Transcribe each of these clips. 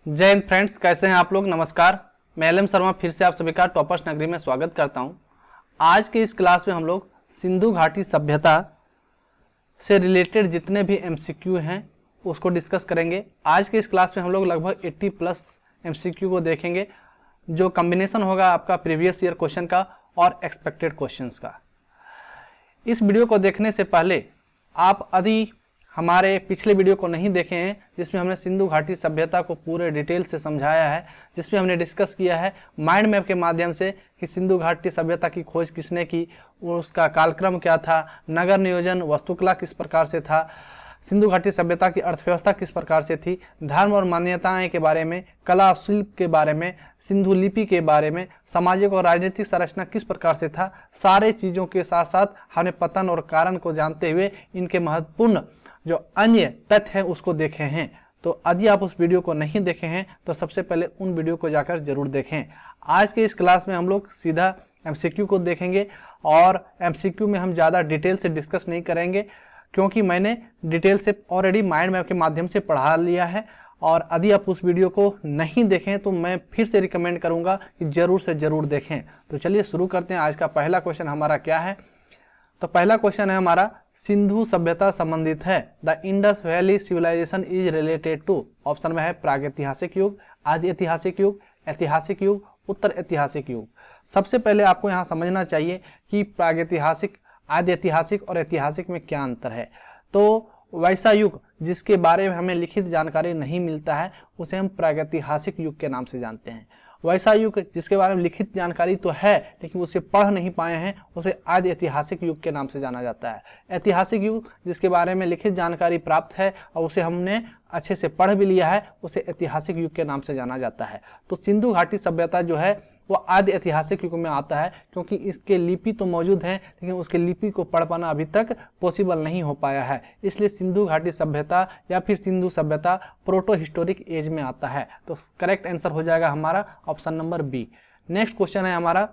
जय हिंद फ्रेंड्स, कैसे हैं आप लोग। नमस्कार, मैं एल एम शर्मा फिर से आप सभी का टॉपर्स नगरी में स्वागत करता हूं। आज के इस क्लास में हम लोग सिंधु घाटी सभ्यता से रिलेटेड जितने भी एमसीक्यू हैं उसको डिस्कस करेंगे। आज के इस क्लास में हम लोग लगभग 80 प्लस एमसीक्यू को देखेंगे, जो कॉम्बिनेशन होगा आपका प्रीवियस ईयर क्वेश्चन का और एक्सपेक्टेड क्वेश्चंस का। इस वीडियो को देखने से पहले आप यदि हमारे पिछले वीडियो को नहीं देखे हैं, जिसमें हमने सिंधु घाटी सभ्यता को पूरे डिटेल से समझाया है, जिसमें हमने डिस्कस किया है माइंड मैप के माध्यम से कि सिंधु घाटी सभ्यता की खोज किसने की, उसका कालक्रम क्या था, नगर नियोजन वास्तुकला किस प्रकार से था, सिंधु घाटी सभ्यता की अर्थव्यवस्था किस प्रकार से थी, धर्म और मान्यताएं के बारे में, कला और शिल्प के बारे में, सिंधु लिपि के बारे में, सामाजिक और राजनीतिक संरचना किस प्रकार से था, सारे चीज़ों के साथ साथ हमने पतन और कारण को जानते हुए इनके महत्वपूर्ण जो अन्य तथ्य हैं उसको देखे हैं। तो यदि आप उस वीडियो को नहीं देखे हैं तो सबसे पहले उन वीडियो को जाकर जरूर देखें। आज के इस क्लास में हम लोग सीधा एमसीक्यू को देखेंगे और एमसीक्यू में हम ज़्यादा डिटेल से डिस्कस नहीं करेंगे, क्योंकि मैंने डिटेल से ऑलरेडी माइंड मैप के माध्यम से पढ़ा लिया है। और यदि आप उस वीडियो को नहीं देखें तो मैं फिर से रिकमेंड करूँगा कि ज़रूर से ज़रूर देखें। तो चलिए शुरू करते हैं। आज का पहला क्वेश्चन हमारा क्या है, तो पहला क्वेश्चन है हमारा, सिंधु सभ्यता संबंधित है। The Indus valley civilization is related to. Option में है प्रागैतिहासिक युग, आदि ऐतिहासिक युग, ऐतिहासिक युग, उत्तर ऐतिहासिक युग। सबसे पहले आपको यहाँ समझना चाहिए कि प्रागैतिहासिक, आदि ऐतिहासिक और ऐतिहासिक में क्या अंतर है। तो वैसा युग जिसके बारे में हमें लिखित जानकारी नहीं मिलता है उसे हम प्रागैतिहासिक युग के नाम से जानते हैं। वैसा युग जिसके बारे में लिखित जानकारी तो है लेकिन उसे पढ़ नहीं पाए हैं उसे आदि ऐतिहासिक युग के नाम से जाना जाता है। ऐतिहासिक युग जिसके बारे में लिखित जानकारी प्राप्त है और उसे हमने अच्छे से पढ़ भी लिया है उसे ऐतिहासिक युग के नाम से जाना जाता है। तो सिंधु घाटी सभ्यता जो है वो आदि ऐतिहासिक युग में आता है, क्योंकि इसके लिपि तो मौजूद हैं लेकिन उसके लिपि को पढ़ पाना अभी तक पॉसिबल नहीं हो पाया है। इसलिए सिंधु घाटी सभ्यता या फिर सिंधु सभ्यता प्रोटो हिस्टोरिक एज में आता है। तो करेक्ट आंसर हो जाएगा हमारा option number B. Next question है हमारा,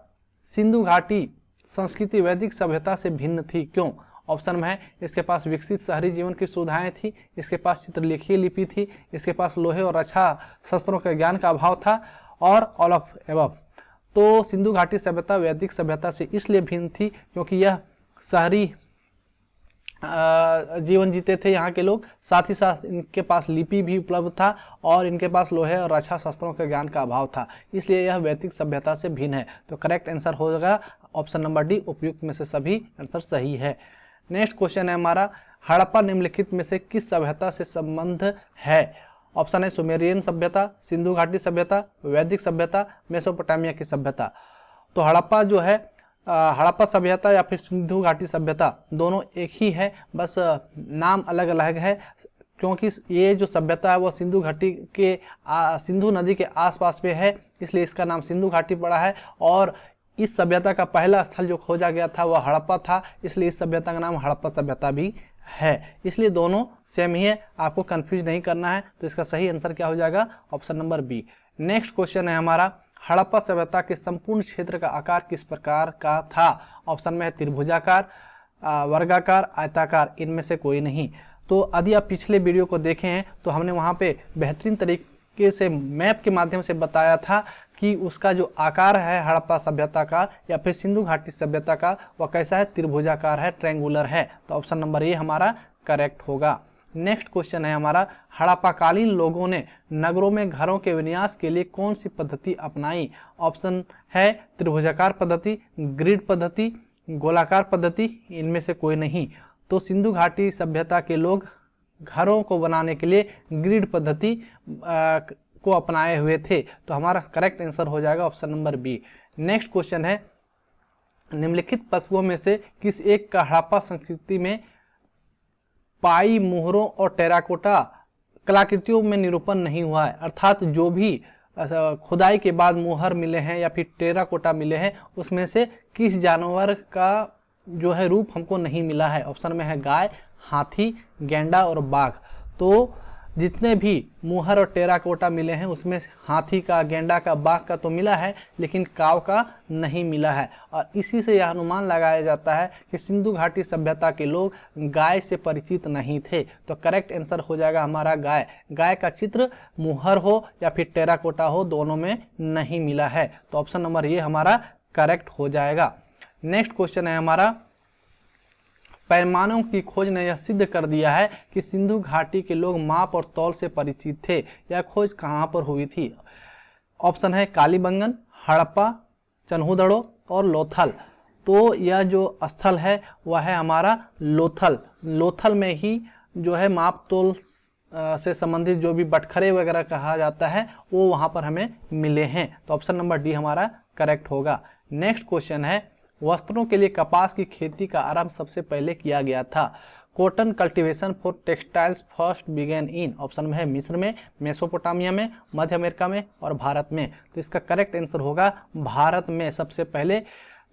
सिंधु घाटी संस्कृति वैदिक सभ्यता से भिन्न थी, क्यों। ऑप्शन में है, इसके पास विकसित शहरी जीवन की सुविधाएं थी, इसके पास चित्रलेखीय लिपि थी, इसके पास लोहे और रक्षा शस्त्रों के ज्ञान का अभाव था, और ऑल ऑफ एबव। तो सिंधु घाटी सभ्यता वैदिक सभ्यता से इसलिए भिन्न थी क्योंकि यह शहरी जीवन जीते थे यहाँ के लोग, साथ ही साथ इनके पास लिपि भी उपलब्ध था और इनके पास लोहे और रक्षा शस्त्रों के ज्ञान का अभाव था, इसलिए यह वैदिक सभ्यता से भिन्न है। तो करेक्ट आंसर हो जाएगा ऑप्शन नंबर डी। उपयुक्त में से सभी आंसर सही है। नेक्स्ट क्वेश्चन है हमारा, हड़प्पा निम्नलिखित में से किस सभ्यता से संबंध है। ऑप्शन है सुमेरियन सभ्यता, सिंधु घाटी सभ्यता, वैदिक सभ्यता, मेसोपोटामिया की सभ्यता। तो हड़प्पा जो है, हड़प्पा सभ्यता या फिर सिंधु घाटी सभ्यता दोनों एक ही है, बस नाम अलग अलग है, क्योंकि ये जो सभ्यता है वो सिंधु घाटी के सिंधु नदी के आसपास में है, इसलिए इसका नाम सिंधु घाटी पड़ा है। और इस सभ्यता का पहला स्थल जो खोजा गया था वह हड़प्पा था, इसलिए इस सभ्यता का नाम हड़प्पा सभ्यता भी है। इसलिए दोनों सेम ही है, आपको कंफ्यूज नहीं करना है। तो इसका सही आंसर क्या हो जाएगा, option number B. Next question है हमारा, हड़प्पा सभ्यता के संपूर्ण क्षेत्र का आकार किस प्रकार का था। ऑप्शन में है त्रिभुजाकार, वर्गाकार, आयताकार, इनमें से कोई नहीं। तो यदि आप पिछले वीडियो को देखे हैं तो हमने वहाँ पे बेहतरीन तरीके से मैप के माध्यम से बताया था कि उसका जो आकार है हड़प्पा सभ्यता का या फिर सिंधु घाटी सभ्यता का वह कैसा है, त्रिभुजाकार है, ट्रायंगुलर है। तो ऑप्शन नंबर ए हमारा करेक्ट होगा। नेक्स्ट क्वेश्चन है हमारा, हड़प्पाकालीन लोगों ने नगरों में घरों के विन्यास के लिए कौन सी पद्धति अपनाई। ऑप्शन है त्रिभुजाकार पद्धति, ग्रिड पद्धति, गोलाकार पद्धति, इनमें से कोई नहीं। तो सिंधु घाटी सभ्यता के लोग घरों को बनाने के लिए ग्रिड पद्धति को अपनाए हुए थे। तो हमारा करेक्ट आंसर हो जाएगा option number B. Next question है, निम्नलिखित पशुओं में से किस एक का हड़प्पा संस्कृति में पाई मुहरों और टेराकोटा कलाकृतियों में निरूपण नहीं हुआ है। अर्थात जो भी खुदाई के बाद मुहर मिले हैं या फिर टेराकोटा मिले हैं उसमें से किस जानवर का जो है रूप हमको नहीं मिला है। ऑप्शन में है गाय, हाथी, गैंडा और बाघ। तो जितने भी मुहर और टेराकोटा मिले हैं उसमें हाथी का, गेंडा का, बाघ का तो मिला है, लेकिन काव का नहीं मिला है। और इसी से यह अनुमान लगाया जाता है कि सिंधु घाटी सभ्यता के लोग गाय से परिचित नहीं थे। तो करेक्ट आंसर हो जाएगा हमारा गाय। गाय का चित्र मुहर हो या फिर टेराकोटा हो, दोनों में नहीं मिला है। तो ऑप्शन नंबर ये हमारा करेक्ट हो जाएगा। नेक्स्ट क्वेश्चन है हमारा, पैमानों की खोज ने यह सिद्ध कर दिया है कि सिंधु घाटी के लोग माप और तौल से परिचित थे। यह खोज कहाँ पर हुई थी? ऑप्शन है कालीबंगन, हड़प्पा, चन्हूदड़ो और लोथल। तो यह जो स्थल है वह है हमारा लोथल। लोथल में ही जो है माप तौल से संबंधित जो भी बटखरे वगैरह कहा जाता है वो वहाँ पर हमें मिले हैं। तो ऑप्शन नंबर डी हमारा करेक्ट होगा। नेक्स्ट क्वेश्चन है, वस्त्रों के लिए कपास की खेती का आरंभ सबसे पहले किया गया था। Cotton cultivation for textiles first began in. Option में है मिस्र में, मेसोपोटामिया में, मध्य अमेरिका में और भारत में। तो इसका करेक्ट आंसर होगा भारत में सबसे पहले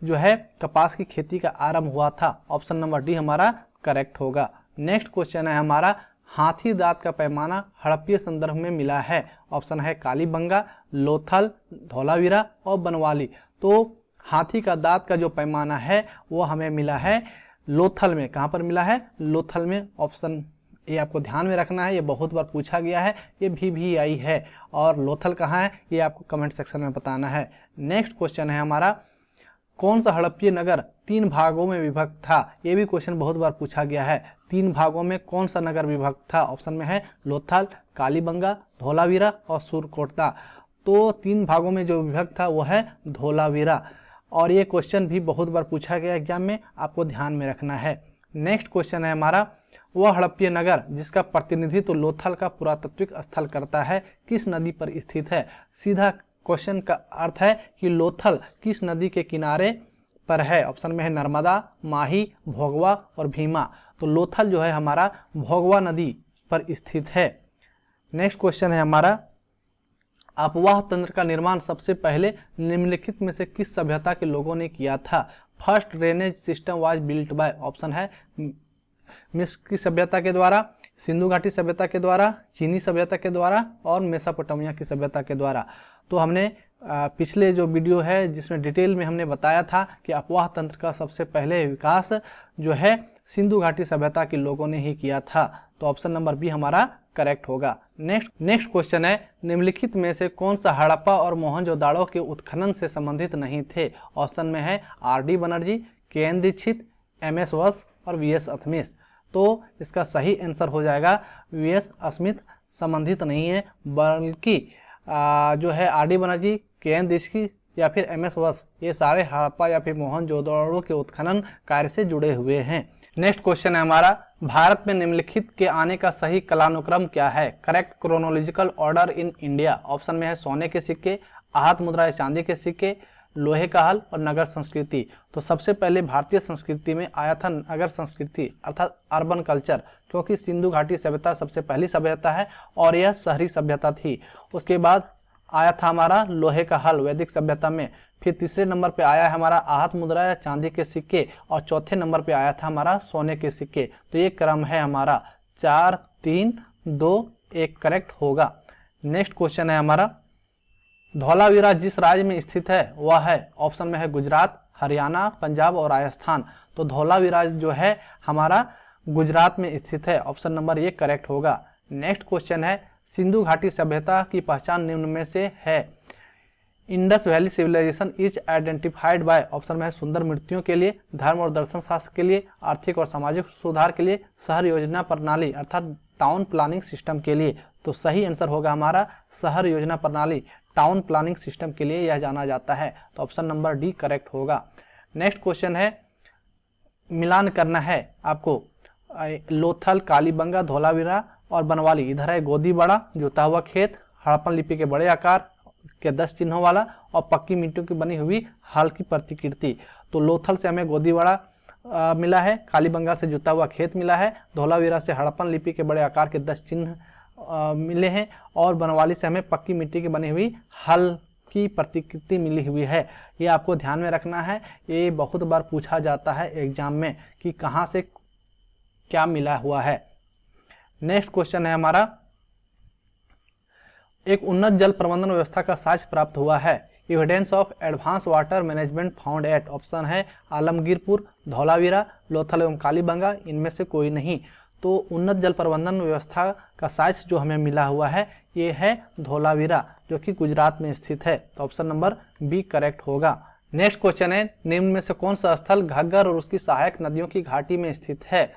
जो है कपास की खेती का आरंभ हुआ था। ऑप्शन नंबर डी हमारा करेक्ट होगा। नेक्स्ट क्वेश्चन है हमारा, हाथी दांत का पैमाना हड़प्पीय संदर्भ में मिला है। ऑप्शन है कालीबंगा, लोथल, धौलावीरा और बनवाली। तो हाथी का दांत का जो पैमाना है वो हमें मिला है लोथल में। कहाँ पर मिला है? लोथल में। ऑप्शन ये आपको ध्यान में रखना है, ये बहुत बार पूछा गया है, ये भी आई है। और लोथल कहाँ है ये आपको कमेंट सेक्शन में बताना है। नेक्स्ट क्वेश्चन है हमारा, कौन सा हड़प्पीय नगर 3 भागों में विभक्त था? ये भी क्वेश्चन बहुत बार पूछा गया है। 3 भागों में कौन सा नगर विभक्त था? ऑप्शन में है लोथल, कालीबंगा, धौलावीरा और सुरकोटदा। तो 3 भागों में जो विभक्त था वो है धौलावीरा। और ये क्वेश्चन भी बहुत बार पूछा गया एग्जाम में, आपको ध्यान में रखना है। नेक्स्ट क्वेश्चन है हमारा, वह हड़प्पीय नगर जिसका प्रतिनिधित्व लोथल का पुरातात्विक स्थल करता है किस नदी पर स्थित है? सीधा क्वेश्चन का अर्थ है कि लोथल किस नदी के किनारे पर है। ऑप्शन में है नर्मदा, माही, भोगवा और भीमा। तो लोथल जो है हमारा भोगवा नदी पर स्थित है। नेक्स्ट क्वेश्चन है हमारा, अपवाह तंत्र का निर्माण सबसे पहले निम्नलिखित में से किस सभ्यता के लोगों ने किया था? First drainage system was built by. Option है मिस्र की सभ्यता के द्वारा, सिंधु घाटी सभ्यता के द्वारा, चीनी सभ्यता के द्वारा और मेसोपोटामिया की सभ्यता के द्वारा। तो हमने पिछले जो वीडियो है जिसमें डिटेल में हमने बताया था कि अपवाह तंत्र का सबसे पहले विकास जो है सिंधु घाटी सभ्यता के लोगों ने ही किया था। तो ऑप्शन नंबर बी हमारा करेक्ट होगा। नेक्स्ट क्वेश्चन है, निम्नलिखित में से कौन सा हड़प्पा और मोहनजोदाड़ो के उत्खनन से संबंधित नहीं थे? ऑप्शन में है R D. Banerjee, K N. Dikshit, M S. Vats और वी.एस. स्मिथ। तो इसका सही आंसर हो जाएगा वी.एस. स्मिथ संबंधित नहीं है, बल्कि जो है आर.डी. बनर्जी, के.एन. दीक्षित या फिर एम.एस. वत्स, ये सारे हड़प्पा या फिर मोहनजोदाड़ो के उत्खनन कार्य से जुड़े हुए हैं। नेक्स्ट क्वेश्चन है हमारा, भारत में निम्नलिखित के आने का सही कालानुक्रम क्या है? Correct chronological order in India. Option में है सोने के सिक्के, आहत मुद्राएं चांदी के सिक्के, लोहे का हल और नगर संस्कृति। तो सबसे पहले भारतीय संस्कृति में आया था नगर संस्कृति अर्थात अर्बन कल्चर, क्योंकि सिंधु घाटी सभ्यता सबसे पहली सभ्यता है और यह शहरी सभ्यता थी। उसके बाद आया था हमारा लोहे का हल वैदिक सभ्यता में। फिर तीसरे नंबर पे आया है हमारा आहत मुद्रा या चांदी के सिक्के और चौथे नंबर पे आया था हमारा सोने के सिक्के। तो ये क्रम है हमारा 4, 3, 2, 1 करेक्ट होगा। नेक्स्ट क्वेश्चन है हमारा, धौलावीरा जिस राज्य में स्थित है वह है? ऑप्शन में है गुजरात, हरियाणा, पंजाब और राजस्थान। तो धौलावीरा जो है हमारा गुजरात में स्थित है। ऑप्शन नंबर ये करेक्ट होगा। नेक्स्ट क्वेश्चन है, सिंधु घाटी सभ्यता की पहचान निम्न में से है? Indus valley civilization is identified by. Option में है सुंदर मूर्तियों के लिए, धर्म और दर्शन शास्त्र के लिए, आर्थिक और सामाजिक सुधार के लिए, शहर योजना प्रणाली अर्थात टाउन प्लानिंग सिस्टम के लिए। तो सही आंसर होगा हमारा शहर योजना प्रणाली, टाउन प्लानिंग सिस्टम के लिए यह जाना जाता है। तो ऑप्शन नंबर डी करेक्ट होगा। नेक्स्ट क्वेश्चन है, मिलान करना है आपको लोथल, कालीबंगा, धौलावीरा और बनवाली। इधर है गोदीबाड़ा, जोता हुआ खेत, हड़प्पन लिपि के बड़े आकार के 10 चिन्हों वाला और पक्की मिट्टियों की बनी हुई हल की प्रतिकृति। तो लोथल से हमें गोदीबाड़ा मिला है, कालीबंगा से जुता हुआ खेत मिला है, धौलावीरा से हड़प्पन लिपि के बड़े आकार के 10 चिन्ह मिले हैं और बनवाली से हमें पक्की मिट्टी की बनी हुई हल की प्रतिकृति मिली हुई है। ये आपको ध्यान में रखना है, ये बहुत बार पूछा जाता है एग्जाम में कि कहाँ से क्या मिला हुआ है। नेक्स्ट क्वेश्चन है हमारा, एक उन्नत जल प्रबंधन व्यवस्था का साक्ष्य प्राप्त हुआ है। Evidence of advance water management found at, option है आलमगीरपुर, धौलावीरा, लोथल एवं कालीबंगा, इनमें से कोई नहीं। तो उन्नत जल प्रबंधन व्यवस्था का साक्ष्य जो हमें मिला हुआ है ये है धौलावीरा, जो कि गुजरात में स्थित है। तो ऑप्शन नंबर बी करेक्ट होगा। नेक्स्ट क्वेश्चन है, निम्न में से कौन सा स्थल घग्गर और उसकी सहायक नदियों की घाटी में स्थित है?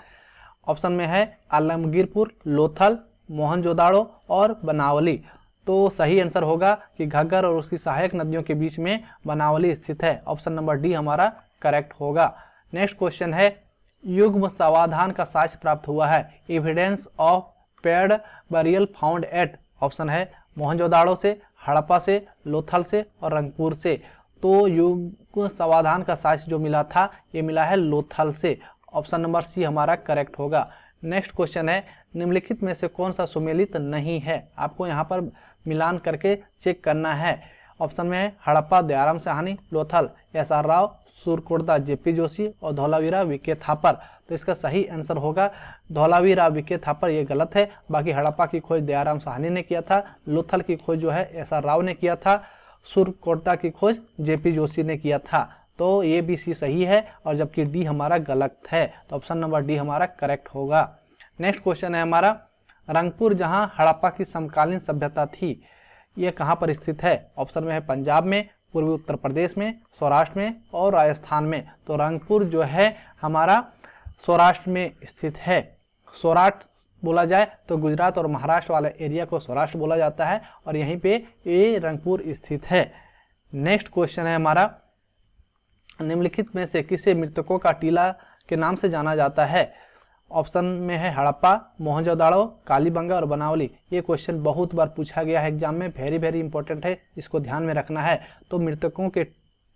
ऑप्शन में है आलमगीरपुर, लोथल, मोहनजोदाड़ो और बनावली। तो सही आंसर होगा कि घग्गर और उसकी सहायक नदियों के बीच में बनावली स्थित है। ऑप्शन नंबर डी हमारा करेक्ट होगा। नेक्स्ट क्वेश्चन है, युग्म समाधान का साक्ष्य प्राप्त हुआ है। Evidence of paid burial found at, option है मोहनजोदाड़ो से, हड़प्पा से, लोथल से और रंगपुर से। तो युग्म समाधान का साक्ष्य जो मिला था ये मिला है लोथल से। ऑप्शन नंबर सी हमारा करेक्ट होगा। नेक्स्ट क्वेश्चन है, निम्नलिखित में से कौन सा सुमेलित नहीं है? आपको यहाँ पर मिलान करके चेक करना है। ऑप्शन में है हड़प्पा दयाराम साहनी, लोथल एस.आर. राव, सुरकोटदा जे.पी. जोशी और धौलावीरा वी.के. थापर। तो इसका सही आंसर होगा धौलावीरा वी.के. थापर, ये गलत है। बाकी हड़प्पा की खोज दयाराम साहनी ने किया था, लोथल की खोज जो है एस.आर. राव ने किया था, सुरकोटदा की खोज जे.पी. जोशी ने किया था। तो ये बी सी सही है और जबकि डी हमारा गलत है। तो ऑप्शन नंबर डी हमारा करेक्ट होगा। नेक्स्ट क्वेश्चन है हमारा, रंगपुर जहां हड़प्पा की समकालीन सभ्यता थी ये कहां पर स्थित है? ऑप्शन में है पंजाब में, पूर्वी उत्तर प्रदेश में, सौराष्ट्र में और राजस्थान में। तो रंगपुर जो है हमारा सौराष्ट्र में स्थित है। सौराष्ट्र बोला जाए तो गुजरात और महाराष्ट्र वाले एरिया को सौराष्ट्र बोला जाता है और यहीं पे ये रंगपुर स्थित है। नेक्स्ट क्वेश्चन है हमारा, निम्नलिखित में से किसे मृतकों का टीला के नाम से जाना जाता है? ऑप्शन में है हड़प्पा, मोहनजोदाड़ो, कालीबंगा और बनावली। ये क्वेश्चन बहुत बार पूछा गया है एग्जाम में, वेरी इंपॉर्टेंट है, इसको ध्यान में रखना है। तो मृतकों के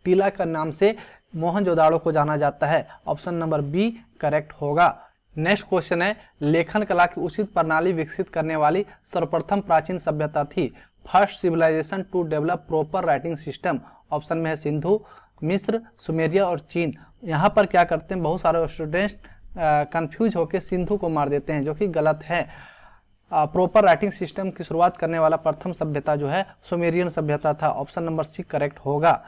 टीला का नाम से मोहनजोदाड़ो को जाना जाता है। ऑप्शन नंबर बी करेक्ट होगा। नेक्स्ट क्वेश्चन है, लेखन कला की उचित प्रणाली विकसित करने वाली सर्वप्रथम प्राचीन सभ्यता थी। First civilization to develop proper writing system. Option में है सिंधु, मिस्र, सुमेरिया और चीन। यहाँ पर क्या करते हैं, बहुत सारे स्टूडेंट्स कंफ्यूज होकर सिंधु को मार देते हैं, जो कि गलत है। प्रॉपर राइटिंग सिस्टम की शुरुआत करने वाला प्रथम सभ्यता जो है सुमेरियन सभ्यता था। ऑप्शन नंबर सी करेक्ट होगा।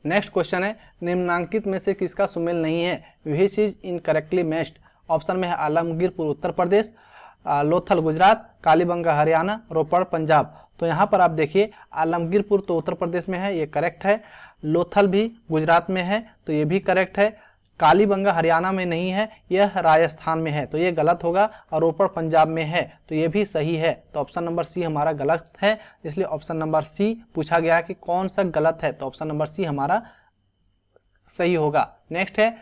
नेक्स्ट क्वेश्चन है, निम्नांकित में से किसका सुमेल नहीं है? Which is incorrectly matched. Option में है आलमगीरपुर उत्तर प्रदेश, लोथल गुजरात, कालीबंगा हरियाणा, रोपड़ पंजाब। तो यहाँ पर आप देखिए आलमगीरपुर तो उत्तर प्रदेश में है, ये करेक्ट है। लोथल भी गुजरात में है तो ये भी करेक्ट है। कालीबंगा हरियाणा में नहीं है, यह राजस्थान में है तो ये गलत होगा। और रोपड़ पंजाब में है तो ये भी सही है। तो ऑप्शन नंबर सी हमारा गलत है, इसलिए ऑप्शन नंबर सी पूछा गया कि कौन सा गलत है, तो ऑप्शन नंबर सी हमारा सही होगा। नेक्स्ट है,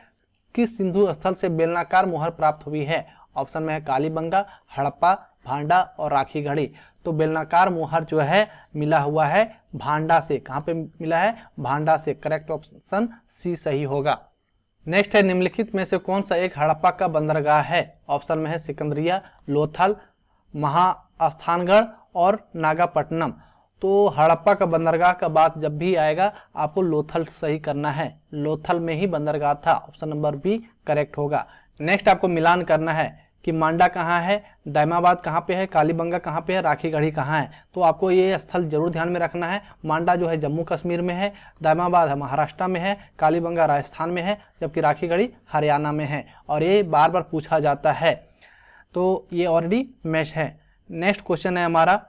किस सिंधु स्थल से बेलनाकार मोहर प्राप्त हुई है? ऑप्शन में है कालीबंगा, हड़प्पा, भांडा और राखी घड़ी। तो बेलनाकार मोहर जो है मिला हुआ है भांडा से। कहाँ पे मिला है? भांडा से। करेक्ट ऑप्शन सी सही होगा। नेक्स्ट है, निम्नलिखित में से कौन सा एक हड़प्पा का बंदरगाह है? ऑप्शन में है सिकंदरिया, लोथल, महास्थानगढ़ और नागापट्टनम। तो हड़प्पा का बंदरगाह का बात जब भी आएगा आपको लोथल सही करना है, लोथल में ही बंदरगाह था। ऑप्शन नंबर बी करेक्ट होगा। नेक्स्ट आपको मिलान करना है कि मांडा कहाँ है, दायमाबाद कहाँ पे है, कालीबंगा कहाँ पे है, राखी गढ़ी कहाँ है। तो आपको ये स्थल जरूर ध्यान में रखना है। मांडा जो है जम्मू कश्मीर में है, दायमाबाद महाराष्ट्र में है, कालीबंगा राजस्थान में है, जबकि राखी गढ़ी हरियाणा में है। और ये बार बार पूछा जाता है तो ये ऑलरेडी मैच है। नेक्स्ट क्वेश्चन है हमारा,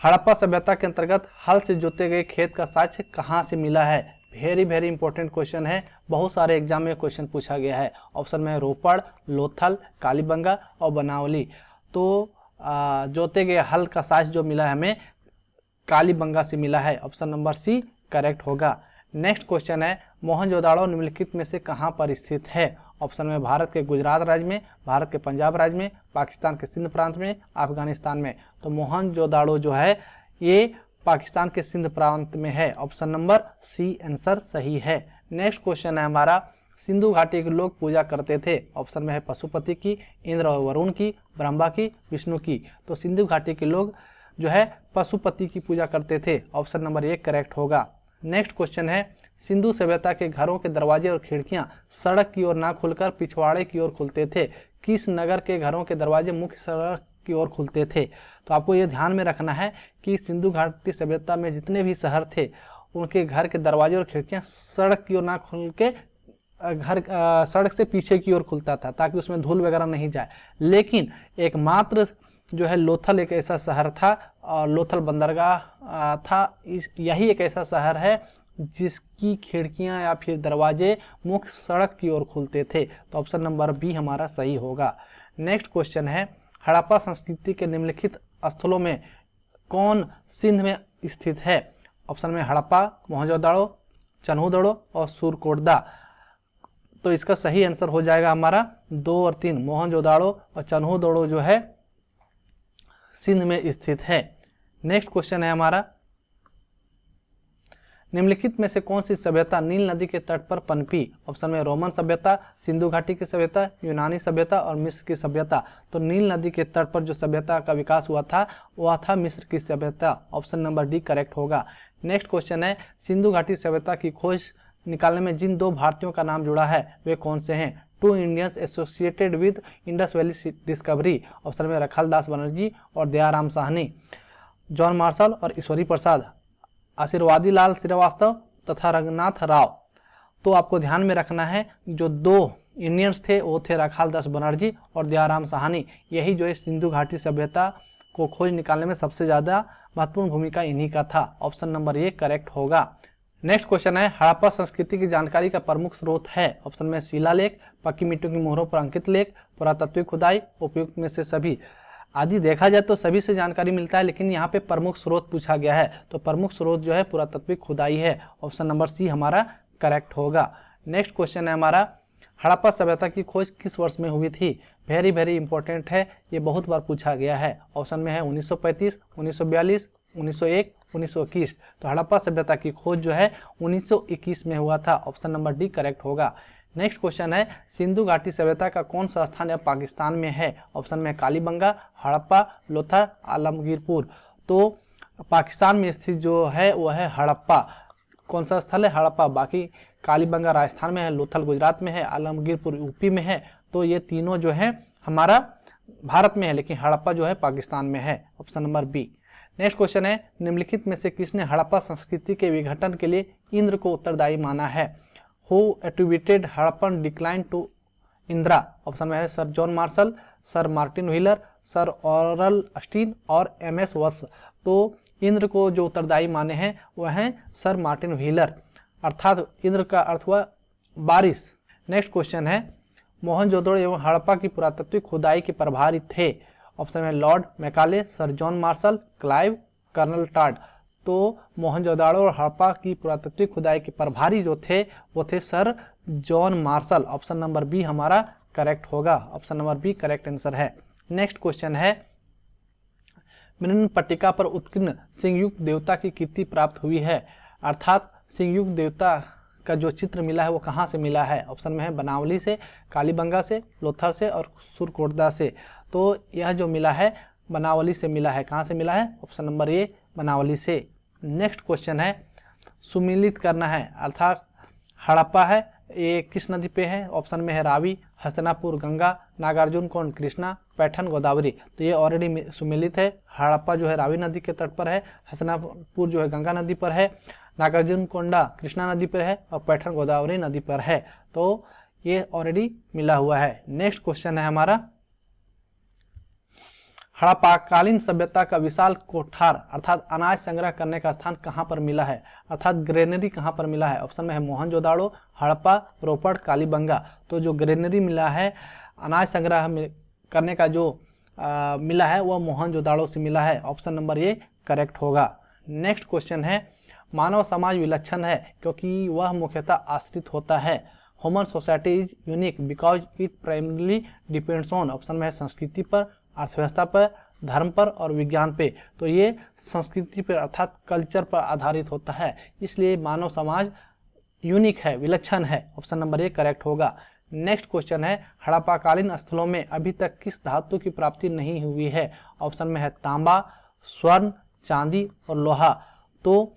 हड़प्पा सभ्यता के अंतर्गत हल से जोते गए खेत का साक्ष्य कहाँ से मिला है? वेरी इंपॉर्टेंट क्वेश्चन है, बहुत सारे एग्जाम में क्वेश्चन पूछा गया है। ऑप्शन में रोपड़, लोथल, कालीबंगा और बनावली। तो जोते गए हल का साक्ष्य जो मिला है हमें कालीबंगा से मिला है। ऑप्शन नंबर सी करेक्ट होगा। नेक्स्ट क्वेश्चन है, मोहनजोदाड़ो निम्नलिखित में से कहाँ पर स्थित है? ऑप्शन में भारत के गुजरात राज्य में, भारत के पंजाब राज्य में, पाकिस्तान के सिंध प्रांत में, अफगानिस्तान में। तो मोहनजोदाड़ो जो है ये पाकिस्तान के सिंध प्रांत में है। ऑप्शन नंबर सी आंसर सही है। नेक्स्ट क्वेश्चन है हमारा, सिंधु घाटी के लोग पूजा करते थे। ऑप्शन में है पशुपति की, इंद्र और वरुण की, ब्रह्मा की, विष्णु की। तो सिंधु घाटी के लोग जो है पशुपति की पूजा करते थे। ऑप्शन नंबर एक करेक्ट होगा। नेक्स्ट क्वेश्चन है, सिंधु सभ्यता के घरों के दरवाजे और खिड़कियां सड़क की ओर ना खुलकर पिछवाड़े की ओर खुलते थे। किस नगर के घरों के दरवाजे मुख्य सड़क की ओर खुलते थे। तो आपको ये ध्यान में रखना है कि सिंधु घाटी सभ्यता में जितने भी शहर थे उनके घर के दरवाजे और खिड़कियां सड़क की ओर ना खुल के सड़क से पीछे की ओर खुलता था ताकि उसमें धूल वगैरह नहीं जाए। लेकिन एकमात्र जो है लोथल एक ऐसा शहर था और लोथल बंदरगाह था, यही एक ऐसा शहर है जिसकी खिड़कियां या फिर दरवाजे मुख्य सड़क की ओर खुलते थे। तो ऑप्शन नंबर बी हमारा सही होगा। नेक्स्ट क्वेश्चन है, हड़प्पा संस्कृति के निम्नलिखित स्थलों में कौन सिंध में स्थित है? ऑप्शन में हड़प्पा, मोहनजोदड़ो, चन्हूदड़ो और सुरकोटदा। तो इसका सही आंसर हो जाएगा हमारा 2 और 3, मोहनजोदड़ो और चन्हूदड़ो जो है सिंध में स्थित है। नेक्स्ट क्वेश्चन है हमारा, निम्नलिखित में से कौन सी सभ्यता नील नदी के तट पर पनपी? ऑप्शन में रोमन सभ्यता, सिंधु घाटी की सभ्यता, यूनानी सभ्यता और मिस्र की सभ्यता। तो नील नदी के तट पर जो सभ्यता का विकास हुआ था वह था मिस्र की सभ्यता। ऑप्शन नंबर डी करेक्ट होगा। नेक्स्ट क्वेश्चन है, सिंधु घाटी सभ्यता की खोज निकालने में जिन 2 भारतीयों का नाम जुड़ा है वे कौन से हैं? 2 Indians associated with Indus valley discovery. Option में रखलदास बनर्जी और दयाराम साहनी, जॉन मार्शल और ईश्वरी प्रसाद, आशीर्वादी लाल श्रीवास्तव तथा रंगनाथ राव। तो आपको ध्यान में रखना है जो 2 इंडियंस थे वो थे रखालदास बनर्जी और दयाराम साहनी। यही जो है सिंधु घाटी सभ्यता को खोज निकालने में सबसे ज़्यादा महत्वपूर्ण भूमिका इन्हीं का था। ऑप्शन नंबर ए करेक्ट होगा। नेक्स्ट क्वेश्चन है, हड़प्पा संस्कृति की जानकारी का प्रमुख स्रोत है? ऑप्शन में शिलालेख, पक्की मिट्टी की मोहरों पर अंकित लेख, पुरातत्विक खुदाई, उपयुक्त में से सभी। आदि देखा जाए तो सभी से जानकारी मिलता है, लेकिन यहाँ पे प्रमुख स्रोत पूछा गया है तो प्रमुख स्रोत जो है पुरातत्विक खुदाई है। ऑप्शन नंबर सी हमारा करेक्ट होगा। नेक्स्ट क्वेश्चन है हमारा, हड़प्पा सभ्यता की खोज किस वर्ष में हुई थी? वेरी वेरी इंपॉर्टेंट है, ये बहुत बार पूछा गया है। ऑप्शन में है 1935, 1942, 1901, 1921। तो हड़प्पा सभ्यता की खोज जो है 1921 में हुआ था। ऑप्शन नंबर डी करेक्ट होगा। नेक्स्ट क्वेश्चन है, सिंधु घाटी सभ्यता का कौन सा स्थान पाकिस्तान में है? ऑप्शन में कालीबंगा, हड़प्पा, लोथल, आलमगीरपुर। तो पाकिस्तान में स्थित जो है वह है हड़प्पा। कौन सा स्थल है? हड़प्पा। बाकी कालीबंगा राजस्थान में है, लोथल गुजरात में है, आलमगीरपुर यूपी में है। तो ये तीनों जो है हमारा भारत में है, लेकिन हड़प्पा जो है पाकिस्तान में है। Option number B. Next question है, निम्नलिखित में से किसने हड़प्पा संस्कृति के विघटन के लिए इंद्र को उत्तरदायी माना है? Who attributed Harappan decline to Indra? Option में है sir John Marshall, sir Martin Wheeler, sir Aurel Stein और MS वत्स। तो इंद्र को जो उत्तरदायी माने हैं वह हैं सर मार्टिन व्हीलर, अर्थात इंद्र का अर्थ हुआ बारिश। नेक्स्ट क्वेश्चन है, मोहनजोदड़ो एवं हड़प्पा की पुरातत्विक खुदाई के प्रभारी थे? ऑप्शन में lord Macaulay, sir John Marshall, Clive, colonel Tod. तो मोहनजोदड़ो और हड़प्पा की पुरातत्विक खुदाई के प्रभारी जो थे वो थे sir John Marshall. Option number B हमारा करेक्ट होगा। Option number B correct answer है। नेक्स्ट क्वेश्चन है, मृण पट्टिका पर उत्कीर्ण सिंहयुक्त देवता की कीर्ति प्राप्त हुई है, अर्थात सिंहयुक्त देवता का जो चित्र मिला है वो कहाँ से मिला है? ऑप्शन में है बनावली से, कालीबंगा से, लोथल से और सुरकोटदा से। तो यह जो मिला है बनावली से मिला है। कहाँ से मिला है? ऑप्शन नंबर ए बनावली से। नेक्स्ट क्वेश्चन है, सुमिलित करना है, अर्थात हड़प्पा है ये किस नदी पे है? ऑप्शन में है रावी, हस्तिनापुर गंगा, नागार्जुन कोंड कृष्णा, पैठन गोदावरी। तो ये ऑलरेडी सुमिलित है। हड़प्पा जो है रावी नदी के तट पर है, हस्तिनापुर जो है गंगा नदी पर है, नागार्जुन कोंडा कृष्णा नदी पर है और पैठन गोदावरी नदी पर है। तो ये ऑलरेडी मिला हुआ है। नेक्स्ट क्वेश्चन है हमारा, हड़प्पाकालीन सभ्यता का विशाल कोठार अर्थात अनाज संग्रह करने का स्थान कहाँ पर मिला है, अर्थात ग्रेनरी कहाँ पर मिला है? ऑप्शन में है मोहनजोदड़ो, हड़प्पा, रोपड़, कालीबंगा। तो जो ग्रेनरी मिला है अनाज संग्रह करने का जो मिला है वह मोहनजोदड़ो से मिला है। ऑप्शन नंबर ए करेक्ट होगा। नेक्स्ट क्वेश्चन है, मानव समाज विलक्षण है क्योंकि वह मुख्यतः आश्रित होता है। Human society is unique because it primarily depends on. Option में है संस्कृति पर, अर्थव्यवस्था पर, धर्म पर और विज्ञान पे। तो ये संस्कृति पर अर्थात कल्चर पर आधारित होता है, इसलिए मानव समाज यूनिक है, विलक्षण है। ऑप्शन नंबर ए करेक्ट होगा। नेक्स्ट क्वेश्चन है, हड़प्पाकालीन स्थलों में अभी तक किस धातु की प्राप्ति नहीं हुई है? ऑप्शन में है तांबा, स्वर्ण, चांदी और लोहा। तो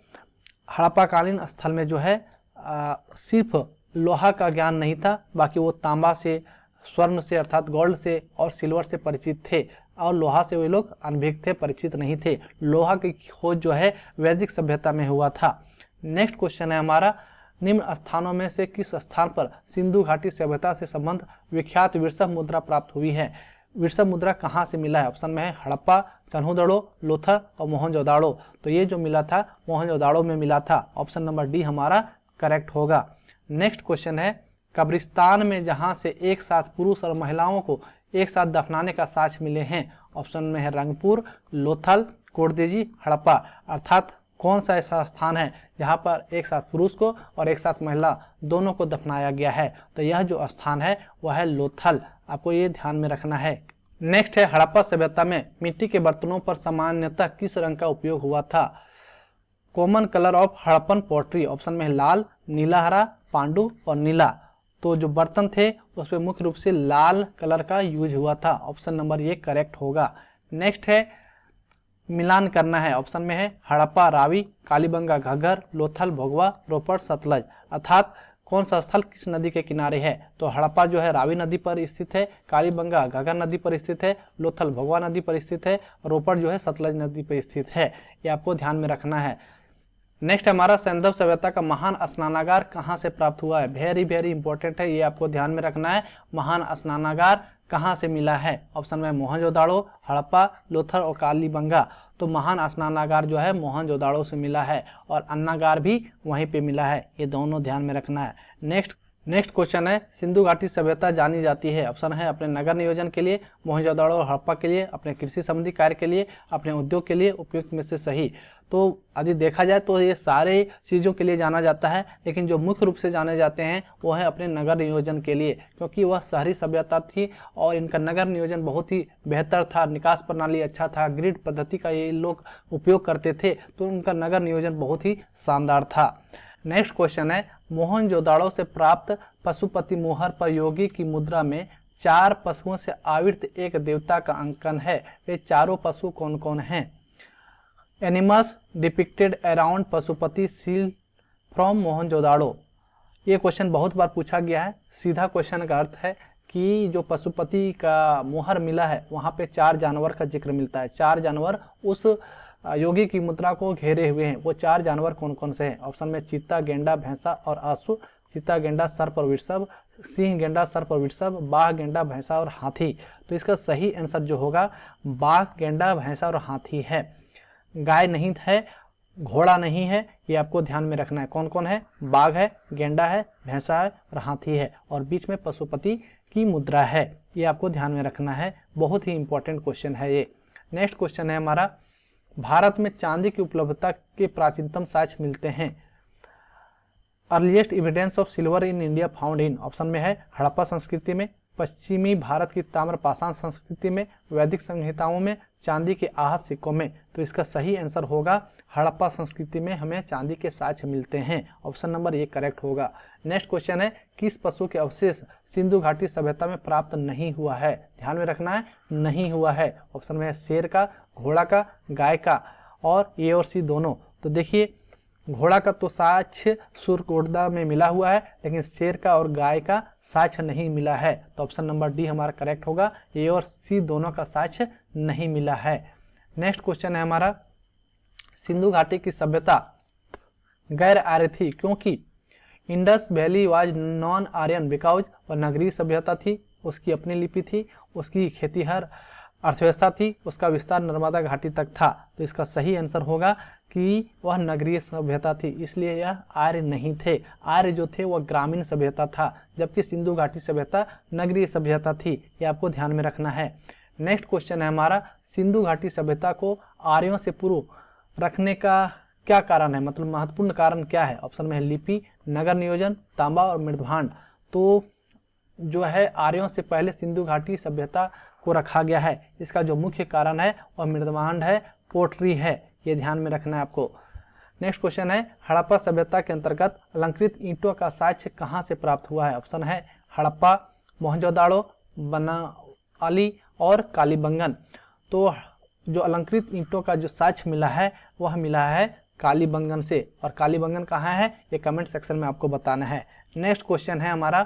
हड़प्पाकालीन स्थल में जो है सिर्फ लोहा का ज्ञान नहीं था, बाकी वो तांबा से, स्वर्ण से अर्थात गोल्ड से और सिल्वर से परिचित थे। और लोहा से वे लोग अनभिज्ञ थे, परिचित नहीं थे। लोहा की खोज जो है वैदिक सभ्यता में हुआ था। नेक्स्ट क्वेश्चन है हमारा, निम्न स्थानों में से किस स्थान पर सिंधु घाटी सभ्यता से संबंध विख्यात विरसव मुद्रा प्राप्त हुई है? विरसव मुद्रा कहाँ से मिला है? ऑप्शन में है हड़प्पा, चन्हुदड़ो, लोथल और मोहनजोदाड़ो। तो ये जो मिला था मोहनजोदाड़ो में मिला था। ऑप्शन नंबर डी हमारा करेक्ट होगा। नेक्स्ट क्वेश्चन है, कब्रिस्तान में जहां से एक साथ पुरुष और महिलाओं को एक साथ दफनाने का साक्ष्य मिले हैं? ऑप्शन में है रंगपुर, लोथल, कोटदेजी, हड़प्पा। अर्थात कौन सा ऐसा स्थान है जहां पर एक साथ पुरुष को और एक साथ महिला दोनों को दफनाया गया है? तो यह जो स्थान है वह है लोथल। आपको ये ध्यान में रखना है। नेक्स्ट है, हड़प्पा सभ्यता में मिट्टी के बर्तनों पर सामान्यतः किस रंग का उपयोग हुआ था? Common colour of Harappan pottery. Option में है लाल, नीला, हरा, पांडु और नीला। तो जो बर्तन थे उस पर मुख्य रूप से लाल कलर का यूज हुआ था। ऑप्शन नंबर ये करेक्ट होगा। नेक्स्ट है, मिलान करना है। ऑप्शन में है हड़प्पा रावी, कालीबंगा घग्गर, लोथल भोगवा, रोपड़ सतलज। अर्थात कौन सा स्थल किस नदी के किनारे है? तो हड़प्पा जो है रावी नदी पर स्थित है, कालीबंगा घग्गर नदी पर स्थित है, लोथल भोगवा नदी पर स्थित है, रोपड़ जो है सतलज नदी पर स्थित है। ये आपको ध्यान में रखना है। नेक्स्ट हमारा सैंधव सभ्यता का महान स्नानागार कहाँ से प्राप्त हुआ है? वेरी वेरी इंपॉर्टेंट है, ये आपको ध्यान में रखना है। महान स्नानागार कहाँ से मिला है? ऑप्शन में मोहनजोदाड़ो, हड़प्पा, लोथल और कालीबंगा। तो महान स्नानागार जो है मोहनजोदाड़ो से मिला है और अन्नागार भी वहीं पे मिला है। ये दोनों ध्यान में रखना है। नेक्स्ट क्वेश्चन है, सिंधु घाटी सभ्यता जानी जाती है? ऑप्शन है अपने नगर नियोजन के लिए, मोहनजोदाड़ो और हड़प्पा के लिए, अपने कृषि संबंधी कार्य के लिए, अपने उद्योग के लिए, उपयुक्त में से सही। तो यदि देखा जाए तो ये सारे चीज़ों के लिए जाना जाता है, लेकिन जो मुख्य रूप से जाने जाते हैं वो है अपने नगर नियोजन के लिए, क्योंकि वह शहरी सभ्यता थी और इनका नगर नियोजन बहुत ही बेहतर था, निकास प्रणाली अच्छा था, ग्रिड पद्धति का ये लोग उपयोग करते थे, तो उनका नगर नियोजन बहुत ही शानदार था। नेक्स्ट क्वेश्चन है, मोहनजोदाड़ो से प्राप्त पशुपति मोहर पर योगी की मुद्रा में 4 पशुओं से आवृत एक देवता का अंकन है। वे चारों पशु कौन कौन हैं? Animals depicted around Pashupati seal from Mohenjodaro. ये क्वेश्चन बहुत बार पूछा गया है। सीधा क्वेश्चन का अर्थ है कि जो पशुपति का मोहर मिला है वहाँ पे 4 जानवर का जिक्र मिलता है। 4 जानवर उस योगी की मुद्रा को घेरे हुए हैं। वो 4 जानवर कौन कौन से हैं? ऑप्शन में चीता, गेंडा, भैंसा और अश्व। चीता, गेंडा, सर्प और वृषभ, सिंह, गेंडा, सर्प और वृषभ, बाघ, गेंडा, भैंसा और हाथी। तो इसका सही आंसर जो होगा बाघ, गेंडा, भैंसा और हाथी है। गाय नहीं है, घोड़ा नहीं है, ये आपको ध्यान में रखना है। कौन कौन है? बाघ है, गेंडा है, भैंसा है और हाथी है, और बीच में पशुपति की मुद्रा है। ये आपको ध्यान में रखना है। बहुत ही इंपॉर्टेंट क्वेश्चन है ये। नेक्स्ट क्वेश्चन है हमारा, भारत में चांदी की उपलब्धता के प्राचीनतम साक्ष्य मिलते हैं? Earliest evidence of silver in India found in. Option में है हड़प्पा संस्कृति में, पश्चिमी भारत की ताम्रपाषाण संस्कृति में, वैदिक संहिताओं में, चांदी के आहत सिक्कों में। तो इसका सही आंसर होगा हड़प्पा संस्कृति में हमें चांदी के साक्ष्य मिलते हैं। ऑप्शन नंबर ए करेक्ट होगा। नेक्स्ट क्वेश्चन है, किस पशु के अवशेष सिंधु घाटी सभ्यता में प्राप्त नहीं हुआ है? ध्यान में रखना है, नहीं हुआ है। ऑप्शन में है शेर का, घोड़ा का, गाय का, और ए और सी दोनों। तो देखिए घोड़ा का तो साक्ष्य सुरकोटदा में मिला हुआ है, लेकिन शेर का और गाय का साक्ष्य नहीं मिला है। तो ऑप्शन नंबर डी हमारा करेक्ट होगा। ए और सी दोनों का साक्ष्य नहीं मिला है। नेक्स्ट क्वेश्चन है हमारा, सिंधु घाटी की सभ्यता गैर आर्य थी क्योंकि? Indus valley was non Aryan because वह नगरीय सभ्यता थी, उसकी अपनी लिपि थी, उसकी खेतीहर अर्थव्यवस्था थी, उसका विस्तार नर्मदा घाटी तक था। तो इसका सही आंसर होगा कि वह नगरीय सभ्यता थी, इसलिए यह आर्य नहीं थे। आर्य जो थे वह ग्रामीण सभ्यता था, जबकि सिंधु घाटी सभ्यता नगरीय सभ्यता थी। ये आपको ध्यान में रखना है। नेक्स्ट क्वेश्चन है हमारा, सिंधु घाटी सभ्यता को आर्यों से पूर्व रखने का क्या कारण है, मतलब महत्वपूर्ण कारण क्या है? ऑप्शन में है लिपि, नगर नियोजन, तांबा और मृदभांड। तो जो है आर्यों से पहले सिंधु घाटी सभ्यता को रखा गया है, इसका जो मुख्य कारण है वह मृदभांड है, पोट्री है। ये ध्यान में रखना है आपको। नेक्स्ट क्वेश्चन है, हड़प्पा सभ्यता के अंतर्गत अलंकृत ईंटों का साक्ष्य कहाँ से प्राप्त हुआ है? ऑप्शन है हड़प्पा, मोहनजोदाड़ो, बनाली और कालीबंगन। तो जो अलंकृत ईंटों का जो साक्ष्य मिला है वह मिला है कालीबंगन से, और कालीबंगन कहाँ है ये कमेंट सेक्शन में आपको बताना है। नेक्स्ट क्वेश्चन है हमारा,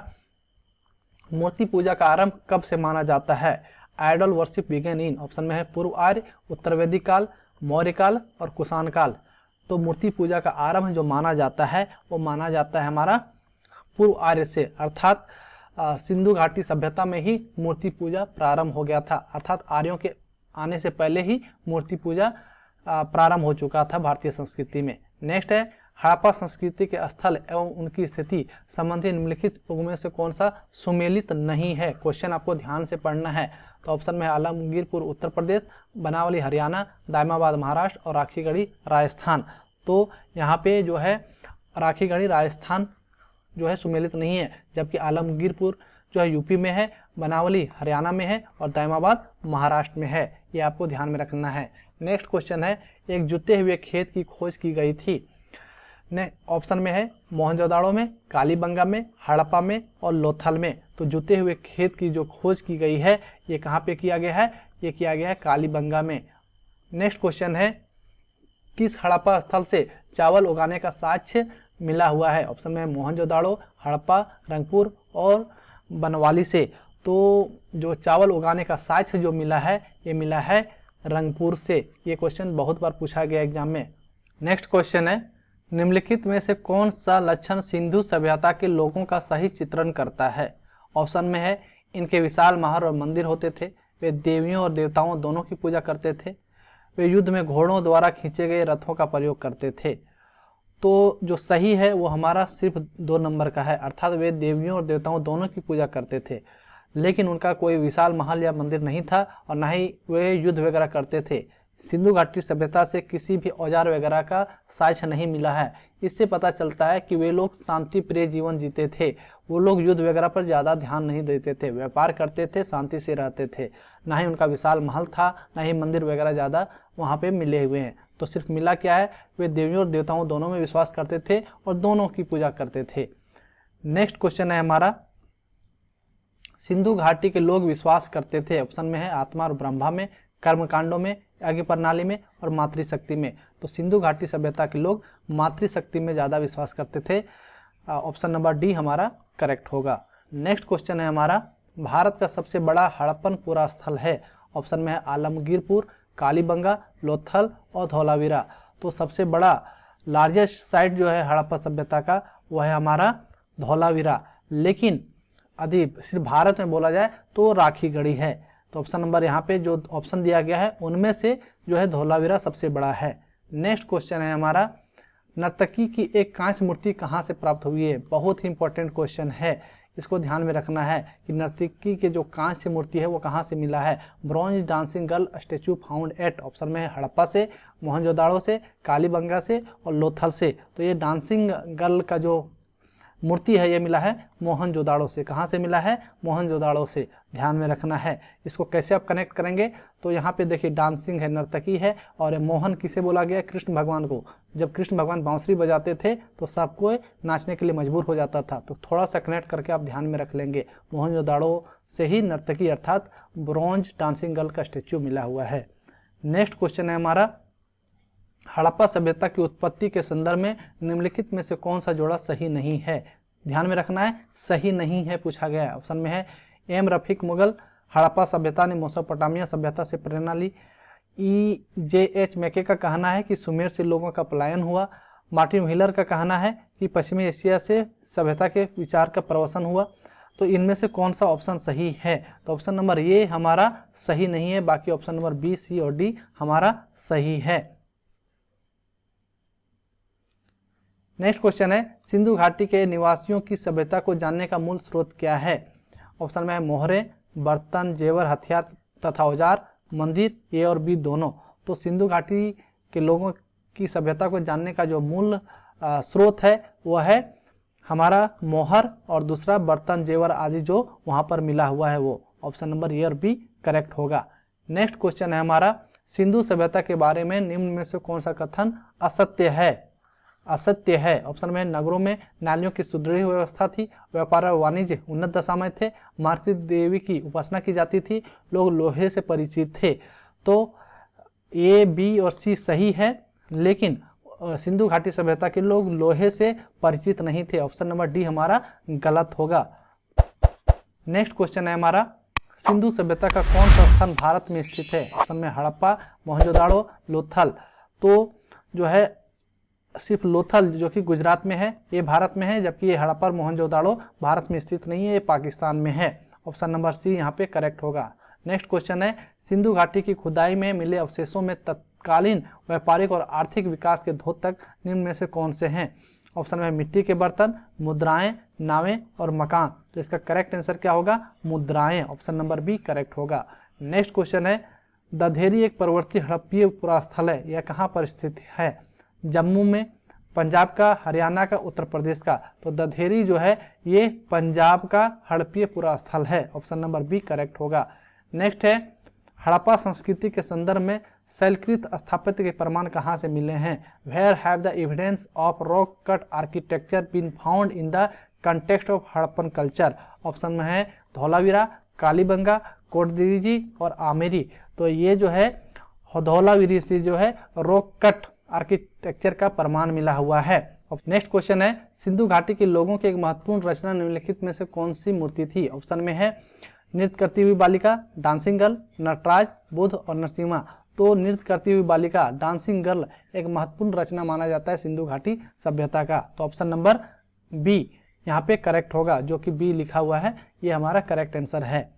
मूर्ति पूजा का आरंभ कब से माना जाता है? Idol worship begin in? Option में है पूर्व आर्य, उत्तर वैदिक काल, मौर्य काल और कुषाण काल। तो मूर्ति पूजा का आरंभ जो माना जाता है वो माना जाता है हमारा पूर्व आर्य से, अर्थात सिंधु घाटी सभ्यता में ही मूर्ति पूजा प्रारंभ हो गया था, अर्थात आर्यों के आने से पहले ही मूर्ति पूजा प्रारंभ हो चुका था भारतीय संस्कृति में। नेक्स्ट है हड़प्पा संस्कृति के स्थल एवं उनकी स्थिति संबंधी निम्नलिखित में से कौन सा सुमेलित नहीं है? क्वेश्चन आपको ध्यान से पढ़ना है। तो ऑप्शन में आलमगीरपुर उत्तर प्रदेश, बनावली हरियाणा, दायमाबाद महाराष्ट्र और राखीगढ़ी राजस्थान। तो यहाँ पे जो है राखीगढ़ी राजस्थान जो है सुमेलित नहीं है, जबकि आलमगीरपुर जो है यूपी में है, बनावली हरियाणा में है और दायमाबाद महाराष्ट्र में है। ये आपको ध्यान में रखना है। नेक्स्ट क्वेश्चन है एक जुते हुए खेत की खोज की गई थी। ऑप्शन में है मोहनजोदाड़ो में, कालीबंगा में, हड़प्पा में और लोथल में। तो जुते हुए खेत की जो खोज की गई है ये कहाँ पे किया गया है? ये किया गया है कालीबंगा में। नेक्स्ट क्वेश्चन है किस हड़प्पा स्थल से चावल उगाने का साक्ष्य मिला हुआ है? ऑप्शन में मोहनजोदाड़ो, हड़प्पा, रंगपुर और बनवाली से। तो जो चावल उगाने का साक्ष्य जो मिला है ये मिला है रंगपुर से। ये क्वेश्चन बहुत बार पूछा गया एग्जाम में। नेक्स्ट क्वेश्चन है निम्नलिखित में से कौन सा लक्षण सिंधु सभ्यता के लोगों का सही चित्रण करता है? ऑप्शन में है इनके विशाल महल और मंदिर होते थे, वे देवियों और देवताओं दोनों की पूजा करते थे, वे युद्ध में घोड़ों द्वारा खींचे गए रथों का प्रयोग करते थे। तो जो सही है वो हमारा सिर्फ 2 नंबर का है, अर्थात वे देवियों और देवताओं दोनों की पूजा करते थे, लेकिन उनका कोई विशाल महल या मंदिर नहीं था और ना ही वे युद्ध वगैरह करते थे। सिंधु घाटी सभ्यता से किसी भी औजार वगैरह का साक्ष्य नहीं मिला है। इससे पता चलता है कि वे लोग शांति प्रिय जीवन जीते थे। वो लोग युद्ध वगैरह पर ज़्यादा ध्यान नहीं देते थे, व्यापार करते थे, शांति से रहते थे। ना ही उनका विशाल महल था, ना ही मंदिर वगैरह ज़्यादा वहाँ पे मिले हुए हैं। तो सिर्फ मिला क्या है? वे देवियों और देवताओं दोनों में विश्वास करते थे और दोनों की पूजा करते थे। नेक्स्ट क्वेश्चन है हमारा सिंधु घाटी के लोग विश्वास करते थे। ऑप्शन में है आत्मा और ब्रह्मा में, कर्मकांडों में, यज्ञ प्रणाली में और मातृशक्ति में। तो सिंधु घाटी सभ्यता के लोग मातृशक्ति में ज़्यादा विश्वास करते थे। ऑप्शन नंबर डी हमारा करेक्ट होगा। नेक्स्ट क्वेश्चन है हमारा भारत का सबसे बड़ा हड़प्पन पुरा स्थल है। ऑप्शन में है आलमगीरपुर, कालीबंगा, लोथल और धौलावीरा। तो सबसे बड़ा लार्जेस्ट साइट जो है हड़प्पा सभ्यता का वह है हमारा धौलावीरा, लेकिन यदि सिर्फ भारत में बोला जाए तो राखीगढ़ी है। तो ऑप्शन नंबर यहाँ पे जो ऑप्शन दिया गया है उनमें से जो है धौलावीरा सबसे बड़ा है। नेक्स्ट क्वेश्चन है हमारा नर्तकी की एक कांस्य मूर्ति कहाँ से प्राप्त हुई है? बहुत ही इंपॉर्टेंट क्वेश्चन है, इसको ध्यान में रखना है कि नर्तकी के जो कांस्य मूर्ति है वो कहाँ से मिला है। Bronze dancing girl statue found at, option में है हड़प्पा से, मोहनजोदाड़ो से, कालीबंगा से और लोथल से। तो ये डांसिंग गर्ल का जो मूर्ति है ये मिला है मोहनजोदाड़ो से। कहाँ से मिला है? मोहनजोदाड़ो से। ध्यान में रखना है। इसको कैसे आप कनेक्ट करेंगे? तो यहाँ पे देखिए डांसिंग है, नर्तकी है, और मोहन किसे बोला गया? कृष्ण भगवान को। जब कृष्ण भगवान बांसुरी बजाते थे तो सबको नाचने के लिए मजबूर हो जाता था। तो थोड़ा सा कनेक्ट करके आप ध्यान में रख लेंगे। मोहनजोदाड़ो से ही नर्तकी अर्थात ब्रॉन्ज डांसिंग गर्ल का स्टेच्यू मिला हुआ है। नेक्स्ट क्वेश्चन है हमारा हड़प्पा सभ्यता की उत्पत्ति के संदर्भ में निम्नलिखित में से कौन सा जोड़ा सही नहीं है? ध्यान में रखना है, सही नहीं है पूछा गया है। ऑप्शन में है एम रफीक मुगल, हड़प्पा सभ्यता ने मेसोपोटामिया सभ्यता से प्रेरणा ली। EJH मैके का कहना है कि सुमेर से लोगों का पलायन हुआ। मार्टिन व्हीलर का कहना है कि पश्चिमी एशिया से सभ्यता के विचार का प्रवसन हुआ। तो इनमें से कौन सा ऑप्शन सही है? तो ऑप्शन नंबर ए हमारा सही नहीं है, बाकी ऑप्शन नंबर बी, सी और डी हमारा सही है। नेक्स्ट क्वेश्चन है सिंधु घाटी के निवासियों की सभ्यता को जानने का मूल स्रोत क्या है? ऑप्शन में है मोहरे, बर्तन, जेवर, हथियार तथा औजार, मंदिर, ए और बी दोनों। तो सिंधु घाटी के लोगों की सभ्यता को जानने का जो मूल स्रोत है वह है हमारा मोहर और दूसरा बर्तन, जेवर आदि जो वहाँ पर मिला हुआ है वो। ऑप्शन नंबर ए और बी करेक्ट होगा। नेक्स्ट क्वेश्चन है हमारा सिंधु सभ्यता के बारे में निम्न में से कौन सा कथन असत्य है? असत्य है। ऑप्शन में नगरों में नालियों की सुदृढ़ व्यवस्था थी, व्यापार और वाणिज्य उन्नत दशा में थे, मातृ देवी की उपासना की जाती थी, लोग लोहे से परिचित थे। तो ए, बी और सी सही है, लेकिन सिंधु घाटी सभ्यता के लोग लोहे से परिचित नहीं थे। ऑप्शन नंबर डी हमारा गलत होगा। नेक्स्ट क्वेश्चन है हमारा सिंधु सभ्यता का कौन सा स्थान भारत में स्थित है? ऑप्शन में हड़प्पा, मोहनजोदाड़ो, लोथल। तो जो है सिर्फ लोथल जो कि गुजरात में है ये भारत में है, जबकि ये हड़प्पा और मोहनजोदाड़ो भारत में स्थित नहीं है, ये पाकिस्तान में है। ऑप्शन नंबर सी यहाँ पे करेक्ट होगा। नेक्स्ट क्वेश्चन है, सिंधु घाटी की खुदाई में मिले अवशेषों में तत्कालीन व्यापारिक और आर्थिक विकास के द्योतक निम्न में से कौन से हैं? ऑप्शन में मिट्टी के बर्तन, मुद्राएं, नावें और मकान। तो इसका करेक्ट आंसर क्या होगा? मुद्राएं। ऑप्शन नंबर बी करेक्ट होगा। नेक्स्ट क्वेश्चन है, दधेरी एक पर्वतीय हड़प्पीय पुरास्थल है, यह कहाँ पर स्थित है? जम्मू में, पंजाब का, हरियाणा का, उत्तर प्रदेश का। तो दधेरी जो है ये पंजाब का हड़प्पीय पुरास्थल है। ऑप्शन नंबर बी करेक्ट होगा। नेक्स्ट है, हड़प्पा संस्कृति के संदर्भ में शैलकृत स्थापत्य के प्रमाण कहाँ से मिले हैं? Where have the evidence of rock cut architecture been found in the context of Harappan culture? Option में है धौलावीरा, कालीबंगा, कोटदीजी और आमेरी। तो ये जो है धौलावीरी से जो है रॉक कट आर्किटेक्चर का प्रमाण मिला हुआ है। नेक्स्ट क्वेश्चन है, सिंधु घाटी के लोगों की एक महत्वपूर्ण रचना निम्नलिखित में से कौन सी मूर्ति थी? ऑप्शन में है नृत्य करती हुई बालिका, डांसिंग गर्ल, नटराज, बुद्ध और नरसिम्हा। तो नृत्य करती हुई बालिका, डांसिंग गर्ल एक महत्वपूर्ण रचना माना जाता है सिंधु घाटी सभ्यता का। तो ऑप्शन नंबर बी यहाँ पे करेक्ट होगा, जो कि बी लिखा हुआ है ये हमारा करेक्ट आंसर है।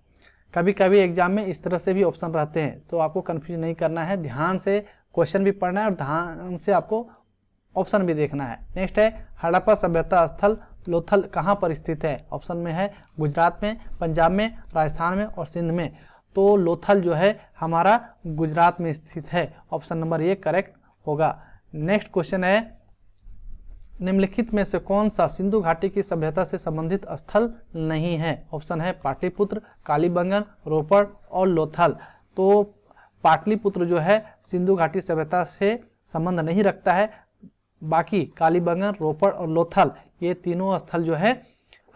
कभी कभी एग्जाम में इस तरह से भी ऑप्शन रहते हैं, तो आपको कंफ्यूज नहीं करना है, ध्यान से क्वेश्चन भी पढ़ना है और ध्यान से आपको ऑप्शन भी देखना है। नेक्स्ट है, हड़प्पा सभ्यता स्थल लोथल कहाँ पर स्थित है? ऑप्शन में है गुजरात में, पंजाब में, राजस्थान में और सिंध में। तो लोथल जो है हमारा गुजरात में स्थित है। ऑप्शन नंबर ए करेक्ट होगा। नेक्स्ट क्वेश्चन है, निम्नलिखित में से कौन सा सिंधु घाटी की सभ्यता से संबंधित स्थल नहीं है? ऑप्शन है पाटलिपुत्र, कालीबंगन, रोपड़ और लोथल। तो पाटलिपुत्र जो है सिंधु घाटी सभ्यता से संबंध नहीं रखता है, बाकी कालीबंगन, रोपड़ और लोथल ये तीनों स्थल जो है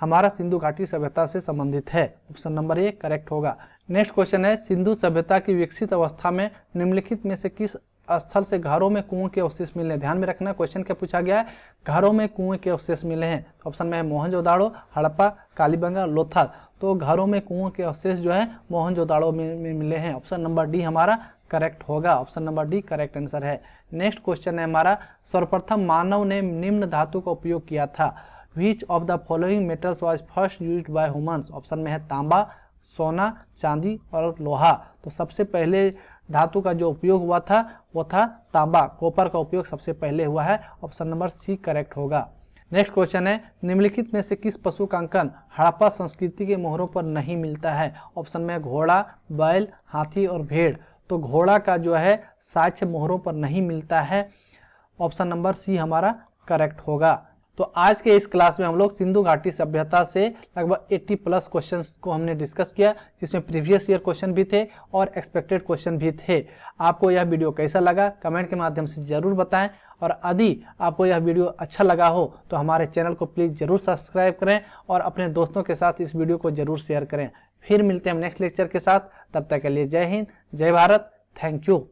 हमारा सिंधु घाटी सभ्यता से संबंधित है। ऑप्शन नंबर ए करेक्ट होगा। नेक्स्ट क्वेश्चन है, सिंधु सभ्यता की विकसित अवस्था में निम्नलिखित में से किस स्थल से घरों में कुओं के अवशेष मिले? ध्यान में रखना, क्वेश्चन क्या पूछा गया है? घरों में कुएं के अवशेष मिले हैं। ऑप्शन में है मोहनजोदाड़ो, हड़प्पा, कालीबंगा, लोथल। तो घरों में कुओं के अवशेष जो है मोहनजोदाड़ो में मिले हैं। ऑप्शन नंबर डी हमारा करेक्ट होगा। Option number D correct answer है। नेक्स्ट क्वेश्चन है हमारा, सर्वप्रथम मानव ने निम्न धातु का उपयोग किया था? Which of the following metals was first used by humans? Option में है तांबा, सोना, चांदी और लोहा। तो सबसे पहले धातु का जो उपयोग हुआ था वो था तांबा, कॉपर का उपयोग सबसे पहले हुआ है। ऑप्शन नंबर सी करेक्ट होगा। नेक्स्ट क्वेश्चन है, निम्नलिखित में से किस पशु का अंकन हड़प्पा संस्कृति के मोहरों पर नहीं मिलता है? ऑप्शन में घोड़ा, बैल, हाथी और भेड़। तो घोड़ा का जो है साक्ष्य मोहरों पर नहीं मिलता है। ऑप्शन नंबर सी हमारा करेक्ट होगा। तो आज के इस क्लास में हम लोग सिंधु घाटी सभ्यता से लगभग 80 प्लस क्वेश्चंस को हमने डिस्कस किया, जिसमें प्रीवियस ईयर क्वेश्चन भी थे और एक्सपेक्टेड क्वेश्चन भी थे। आपको यह वीडियो कैसा लगा कमेंट के माध्यम से जरूर बताएं, और यदि आपको यह वीडियो अच्छा लगा हो तो हमारे चैनल को प्लीज़ जरूर सब्सक्राइब करें और अपने दोस्तों के साथ इस वीडियो को जरूर शेयर करें। फिर मिलते हैं हम नेक्स्ट लेक्चर के साथ, तब तक के लिए जय हिंद, जय भारत, थैंक यू।